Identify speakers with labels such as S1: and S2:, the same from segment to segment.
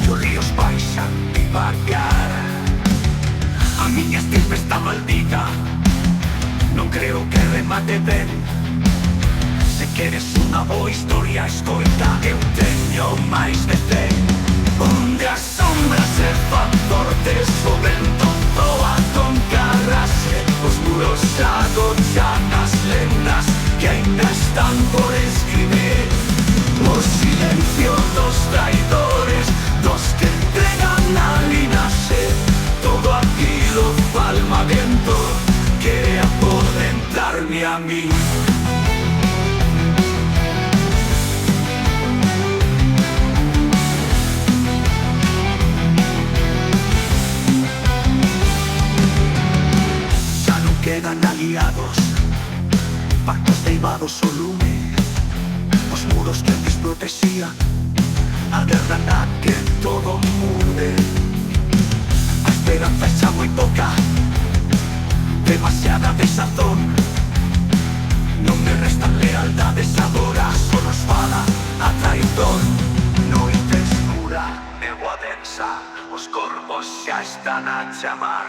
S1: E os ríos baixan divagar. A miña estirpe está maldita, non creo que remate ben. Se queres unha boa historia, escoita, eu teño máis de 100. Onde as sombras se fan fortes, o vento zoa con carrasque, os muros agochan as lendas que ainda están por escribir. O silencio dos traidores, dos que entregan a linaxe, todo aquilo palma viento que apodentarme a mí. Xa non quedan aliados, pactos deivados o lume, os muros que antes protexía, a guerra na que todo mude. A esperanza xa moi poca, demasiada desazón. Non me restan lealdades agora, só nos fala a traidor. Noite escura, néboa densa, os corvos xa están a chamar.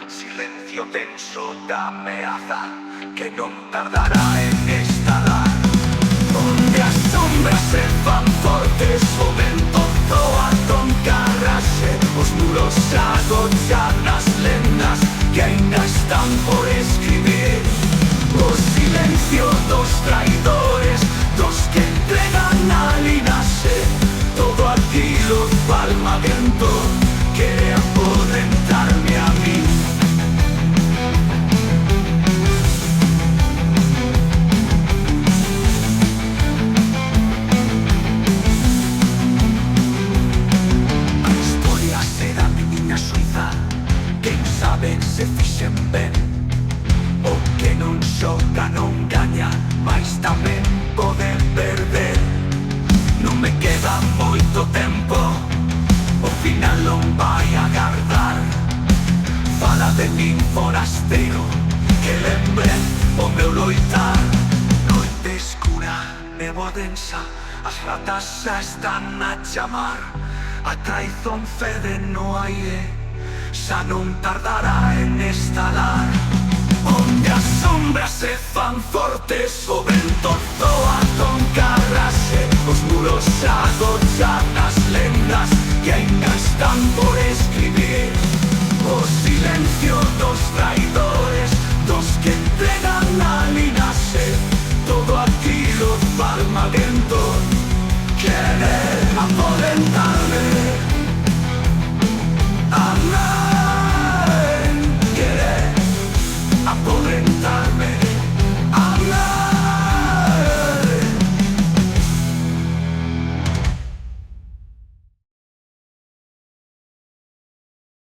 S1: Silencio tenso da ameaza que non tardará en estalar. Onde as sombras se fan fortes, o vento zoa con carrasque, os muros agochan as lendas que ainda están por escribir. O silencio dos traidores, dos que entregan a linaxe, todo aquilo palma viento que apodentarme a mí. A historia será miña suiza, quen sabe se fixen ben. O que non xoga non gaña, mais tamén pode perder. Non me queda moito tempo, o final non vai agardar. Fala de min forasteiro, que lembren o meu loitar. Noite escura, néboa densa, as ratas xa están a chamar. A traizón fede no aire, xa non tardará en estalar. Onde as sombras se fan fortes, o vento zoa con carrasque, os muros agochan as lendas